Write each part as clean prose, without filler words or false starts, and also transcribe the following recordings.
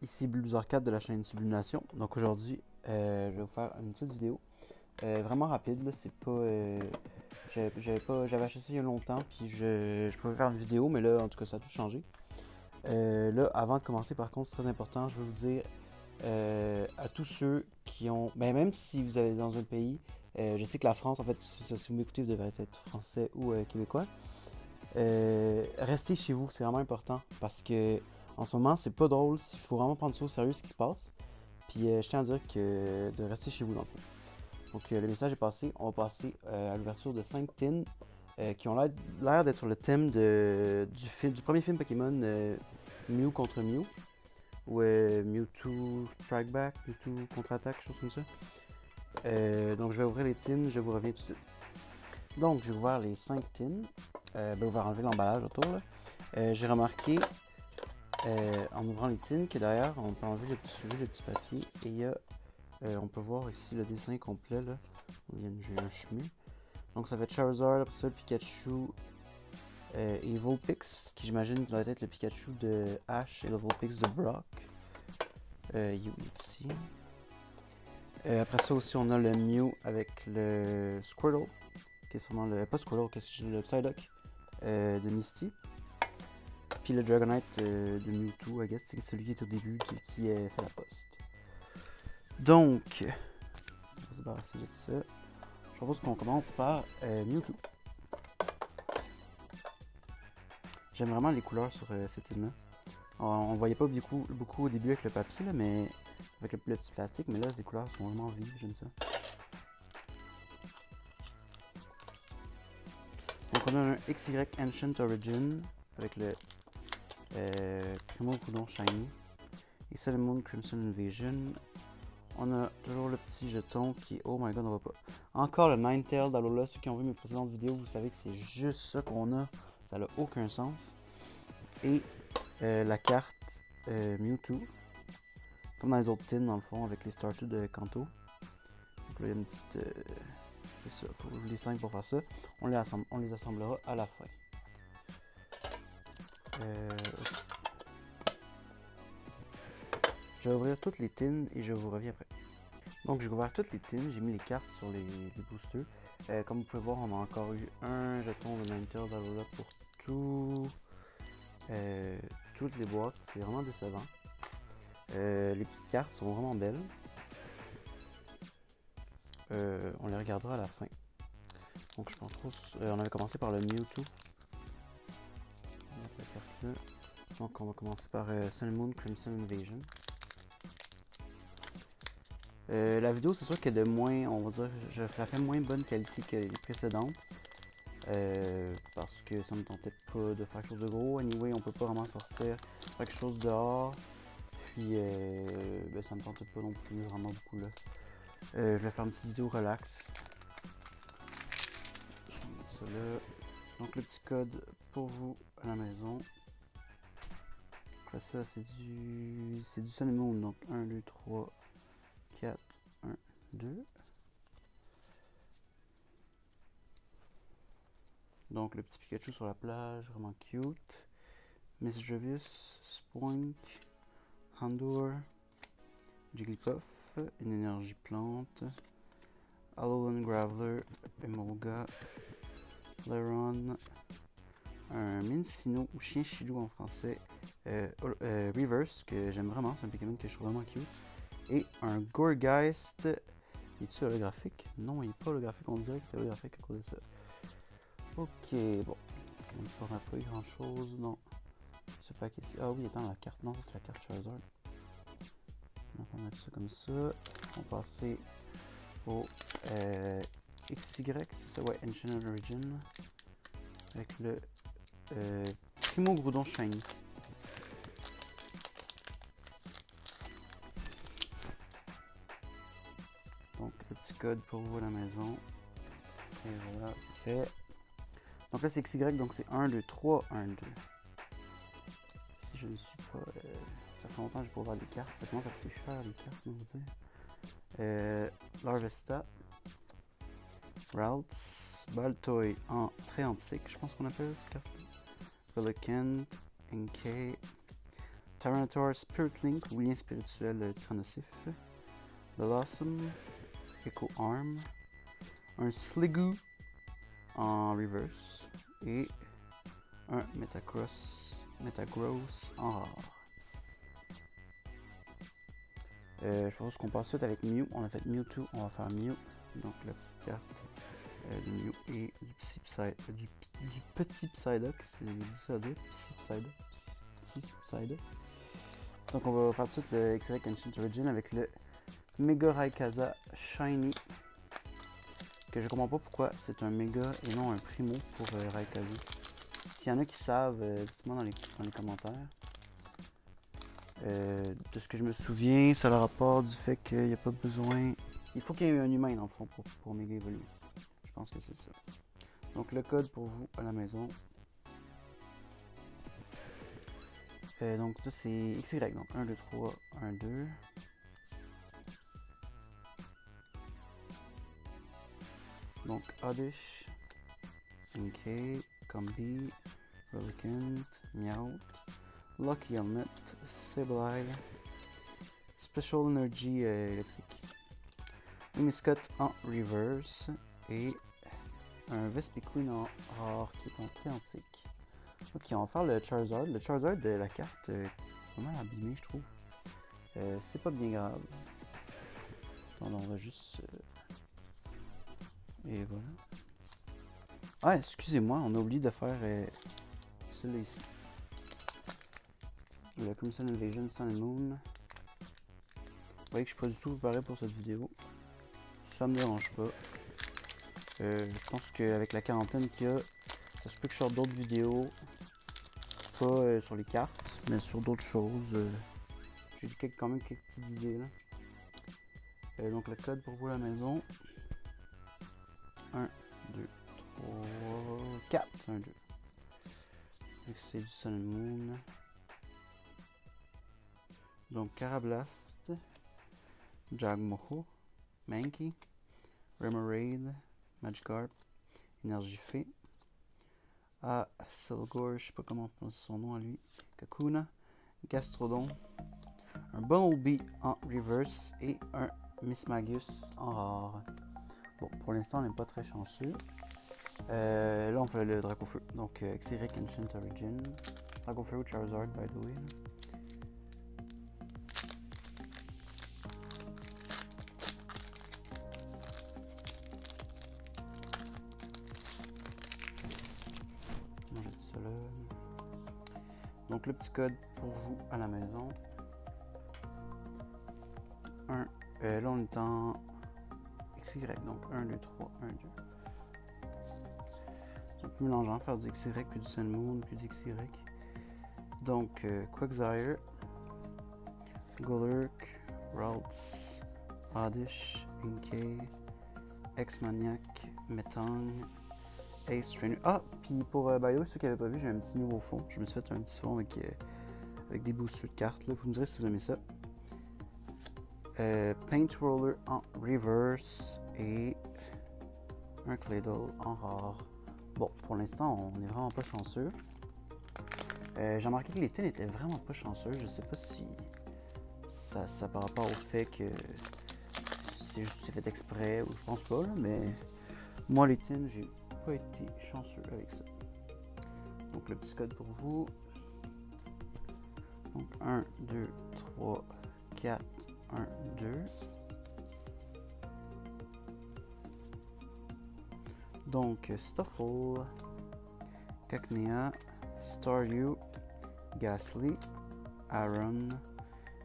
Ici Blues4 de la chaîne Sublimation. Donc aujourd'hui, je vais vous faire une petite vidéo vraiment rapide. Là, c'est pas, j'avais acheté ça il y a longtemps, puis je pouvais faire une vidéo, mais là, en tout cas, ça a tout changé. Là, avant de commencer, par contre, c'est très important, je veux vous dire à tous ceux qui ont, ben, même si vous allez dans un pays, je sais que la France, en fait, si vous m'écoutez, vous devez être français ou québécois. Restez chez vous, c'est vraiment important parce que en ce moment, c'est pas drôle. Il faut vraiment prendre ça au sérieux ce qui se passe. Puis je tiens à dire que de rester chez vous dans le fond. Donc le message est passé. On va passer à l'ouverture de 5 tins qui ont l'air d'être sur le thème du premier film Pokémon Mew contre Mew. Ou Mewtwo Strike Back, Mewtwo contre-attaque, quelque chose comme ça. Donc je vais ouvrir les tins, je vous reviens tout de suite. Donc j'ai ouvert les 5 tins. On va enlever l'emballage autour. J'ai remarqué en ouvrant les tins que derrière on peut enlever le petit papier et il y a, on peut voir ici le dessin complet là. J'ai un chemin. Donc ça va être Charizard, après ça le Pikachu et Vulpix, qui j'imagine doit être le Pikachu de Ash et le Vulpix de Brock. Ici. Après ça aussi on a le Mew avec le Squirtle, qui est sûrement le. Pas Squirtle, qu'est-ce que le Psyduck de Misty. Puis le Dragonite de Mewtwo, I guess, c'est celui qui est au début qui fait la poste. Donc, on va se débarrasser de ça. Je propose qu'on commence par Mewtwo. J'aime vraiment les couleurs sur cette île-là. On voyait pas beaucoup au début avec le papier, là, mais avec le petit plastique, mais là, les couleurs sont vraiment vives, j'aime ça. Donc, on a un XY Ancient Origin avec le Primo Coudon Shiny et Solomon Crimson Invasion. On a toujours le petit jeton qui, oh my god, on va pas. Encore le Ninetale d'Alola. Ceux qui ont vu mes précédentes vidéos, vous savez que c'est juste ça qu'on a. Ça n'a aucun sens. Et la carte Mewtwo. Comme dans les autres tins, dans le fond, avec les Starters de Kanto. Donc là, il y a une petite. C'est ça, il faut les 5 pour faire ça. On les assemblera à la fin. Je vais ouvrir toutes les tins et je vous reviens après. Donc j'ai ouvert toutes les tins, j'ai mis les cartes sur les boosters. Comme vous pouvez voir, on a encore eu un jeton de Ninetale d'Alola pour toutes les boîtes. C'est vraiment décevant. Les petites cartes sont vraiment belles. On les regardera à la fin. Donc je pense on avait commencé par le Mewtwo. La carte là. Donc on va commencer par Sun Moon Crimson Invasion. La vidéo, c'est sûr que de moins, on va dire, je la fais moins bonne qualité que les précédentes. Parce que ça me tentait pas de faire quelque chose de gros. Anyway, on peut pas vraiment sortir, faire quelque chose dehors. Puis, ça me tentait pas non plus vraiment beaucoup là. Je vais faire une petite vidéo relax. Je vais mettre ça là. Donc, le petit code pour vous à la maison. Après ça, c'est du Sun Moon. Donc, 1, 2, 3, 4, 1, 2. Donc le petit Pikachu sur la plage, vraiment cute. Mischievous, Spoink, Houndour, Jigglypuff, une énergie plante, Alolan Graveler, Emolga, Leron, un Mincino ou Chien Chilou en français, Reverse, que j'aime vraiment, c'est un Pokémon que je trouve vraiment cute, et un Gourgeist. Est-tu holographique? Non, il n'est pas holographique, on dirait qu'il est holographique à cause de ça. Ok, bon. On n'a pas eu grand chose, non. Ce paquet ici. Ah oui, attends, la carte. Non, ça c'est la carte Charizard. On va mettre ça comme ça. On va passer au XY, c'est ça, ouais, Ancient Origin. Avec le Primo Groudon Shiny. Donc, le petit code pour vous à la maison. Et voilà, c'est fait. Donc là, c'est XY, donc c'est 1, 2, 3, 1, 2. Si je ne suis pas. Ça fait longtemps que j'ai pas ouvert les cartes. Ça commence à coûter cher les cartes, on va dire. Larvesta. Routes. Baltoy en très antique, je pense qu'on appelle cette carte. Relicanth. NK. Tyranitar Spirit Link, ou lien spirituel tyrannosif. Blossom, Echo Arm, un Sliggoo en reverse et un Metagross en rare. Je pense qu'on passe suite avec Mew. On a fait Mewtwo, on va faire Mew. Donc la petite carte de Mew et du petit Psyduck, c'est difficile à dire, petit Psyduck. Donc on va faire tout de suite le X-Ray Ancient Origin avec le Mega Rayquaza Shiny. Que je comprends pas pourquoi c'est un Mega et non un Primo pour Rayquaza. S'il y en a qui savent, dites-moi dans les commentaires. De ce que je me souviens, ça le rapport du fait qu'il n'y a pas besoin... Il faut qu'il y ait un humain dans le fond pour méga évoluer. Je pense que c'est ça. Donc le code pour vous à la maison. Donc ça c'est XY. Donc 1, 2, 3, 1, 2. Donc Oddish, NK, Combi, Relicanth, Meowth, Lucky Helmet, Sableye, Special Energy électrique, Whimsicott en reverse et un Vespiquen en rare qui est en très antique. Ok, on va faire le Charizard. Le Charizard de la carte est pas mal abîmé, je trouve. C'est pas bien grave. Attends, on va juste... Et voilà. Ah, excusez-moi, on a oublié de faire celui-là ici. Le Crimson Invasion Sun and Moon. Vous voyez que je suis pas du tout préparé pour cette vidéo. Ça me dérange pas. Je pense qu'avec la quarantaine qu'il y a, ça se peut que je sorte d'autres vidéos. Pas sur les cartes, mais sur d'autres choses. J'ai quand même quelques petites idées là. Donc le code pour vous à la maison. 1, 2, 3, 4. 1, 2. C'est du Sun and Moon. Donc Carablast, Jagmoho, Mankey, Remoraid, Magikarp, Énergifée, Silgor, je sais pas comment on prononce son nom à lui, Kakuna, Gastrodon, un Bunnelby en reverse et un Mismagius en rare. Bon, pour l'instant on n'est pas très chanceux. Là on fait le Dracofeu, donc XY Ancient Origin, Dracofeu Charizard by the way. Donc le petit code pour vous à la maison. 1, là on est en XY, donc 1, 2, 3, 1, 2. Donc mélangeant, faire du XY, puis du Sun Moon, puis du XY. Donc Quagsire, Golurk, Ralts, Oddish, Inkay, X-Maniac, Metang, Ace Trainer. Ah, puis pour Bio, ceux qui n'avaient pas vu, j'ai un petit nouveau fond. Je me suis fait un petit fond avec des boosters de cartes. Là. Vous me direz si vous aimez ça. Paint Roller en reverse et un Claydol en rare. Bon, pour l'instant, on est vraiment pas chanceux. J'ai remarqué que les tins étaient vraiment pas chanceux. Je sais pas si ça par rapport au fait que c'est fait exprès ou je pense pas, là, mais moi les tins, j'ai pas été chanceux avec ça. Donc le petit code pour vous. Donc 1, 2, 3, 4, 1, 2. Donc Stuffle, Cacnea, Staryu, Ghastly, Aaron,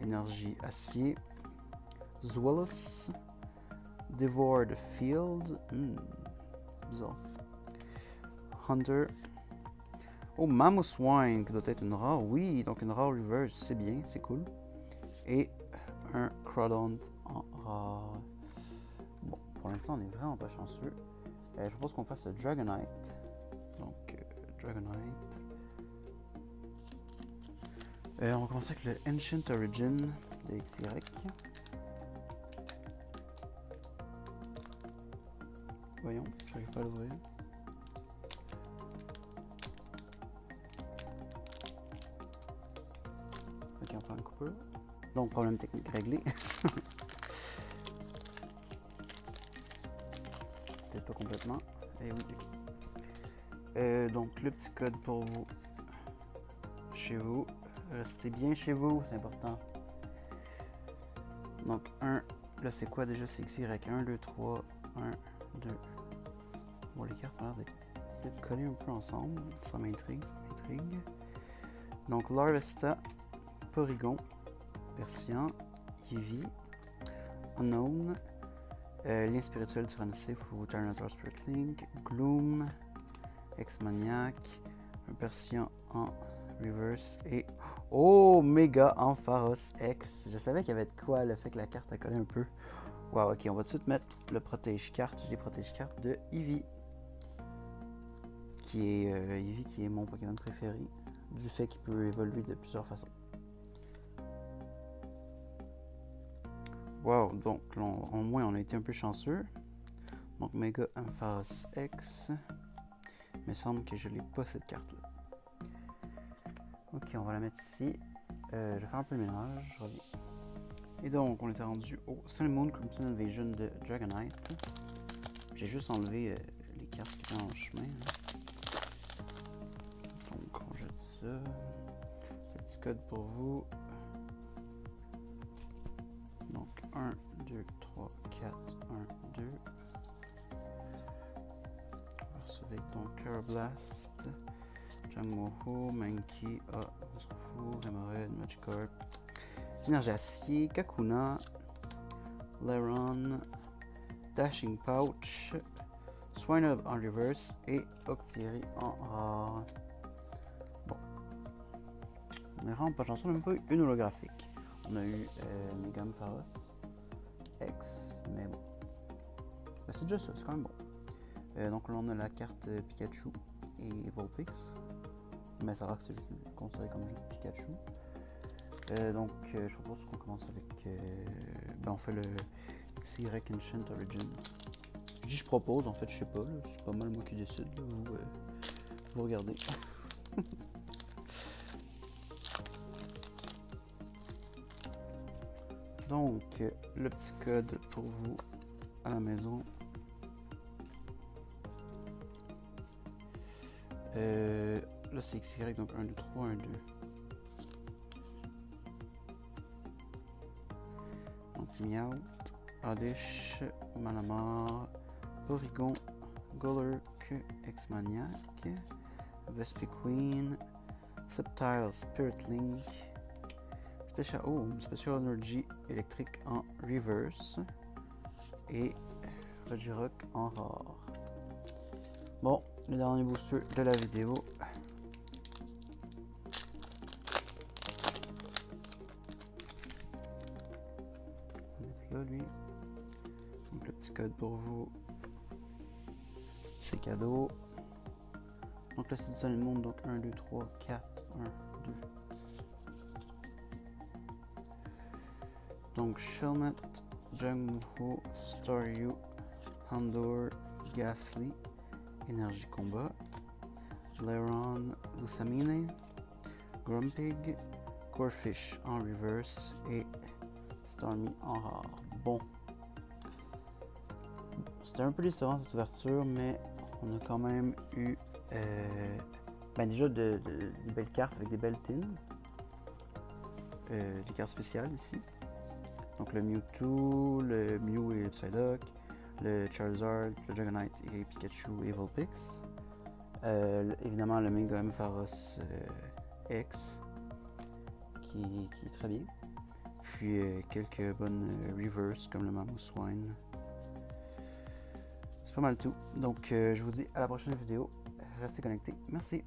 Énergie Acier, Zweilous, Devoured Field, bizarre. Hunter. Oh, Mamoswine, qui doit être une rare. Oui, donc une rare reverse, c'est bien, c'est cool. Et un Crawdaunt en rare. Bon, pour l'instant, on est vraiment pas chanceux. Je propose qu'on fasse le Dragonite. Donc, Dragonite. On va commencer avec le Ancient Origin de XY. Voyons, j'arrive pas à l'ouvrir. faire une coupure. Donc, problème technique réglé. Peut-être pas complètement. Et oui. Donc, le petit code pour vous. Chez vous. Restez bien chez vous, c'est important. Donc, 1. Là, c'est quoi déjà? C'est XY. 1, 2, 3. 1, 2. Bon, les cartes ont l'air d'être collées un peu ensemble. Ça m'intrigue, ça m'intrigue. Donc, Larvesta, Porygon, Persian, Eevee, Unknown, Lien spirituel Tyrannosif ou Tyranitar Spirit Link, Gloom, X-Maniac, un Persian en reverse et oh, Méga Ampharos X. Je savais qu'il y avait de quoi, le fait que la carte a collé un peu. Wow, ok, on va tout de suite mettre le protège-carte, les protège-cartes de Eevee. Eevee qui est mon Pokémon préféré, du fait qu'il peut évoluer de plusieurs façons. Wow, donc là, au moins on a été un peu chanceux. Donc Méga Ampharos X. Il me semble que je n'ai pas cette carte-là. Ok, on va la mettre ici. Je vais faire un peu le ménage, je reviens. Et donc, on était rendu au Sun Moon Crimson Invasion de Dragonite. J'ai juste enlevé les cartes qui étaient en chemin. Donc, on jette ça. Petit code pour vous. Donc, 1, 2, 3, 4, 1, 2. On va recevoir donc Cœur Blast. Jangmo-Ho, Mankey, on s'en fout, Remoraid, Magikarp, Énergie Acier, Kakuna, Lairon, Dashing Pouch, Swinub en reverse et Octillery en rare. Bon. On est vraiment pas chanceux, on n'a même pas eu une holographique. On a eu Méga Ampharos X, mais bon. Ben, c'est déjà ça, c'est quand même bon. Donc là on a la carte Pikachu et Vulpix. Mais ça a l'air que c'est juste considéré comme juste Pikachu. Donc je propose qu'on commence avec... on fait le XY Ancient Origin. Je dis je propose, en fait je sais pas, c'est pas mal moi qui décide, là, vous regardez. Donc le petit code pour vous à la maison. Là c'est XY, donc 1, 2, 3, 1, 2. Donc Meowth, Oddish, Malamar, Porygon, Golurk, X-Maniac, Vespiquen, Sceptile, Spirit Link, Special Energy électrique en reverse et Regirock en rare. Bon, le dernier booster de la vidéo. On va mettre là lui. Donc le petit code pour vous. C'est cadeau. Donc là c'est du Sun Moon, donc 1, 2, 3, 4, 1, 2. Donc Shelmet, Jangmo-Ho, Staryu, Houndour, Gastly, Énergie Combat, Lairon, Lusamine, Grumpig, Corphish en reverse et Starmie en rare. Bon. C'était un peu décevant cette ouverture, mais on a quand même eu déjà de belles cartes avec des belles tines. Des cartes spéciales ici. Donc le Mewtwo, le Mew et le Psyduck, le Charizard, le Dragonite et Pikachu et Vulpix. Évidemment le Méga Ampharos X qui est très bien. Puis quelques bonnes reverse comme le Mamoswine. C'est pas mal tout. Donc je vous dis à la prochaine vidéo. Restez connectés. Merci.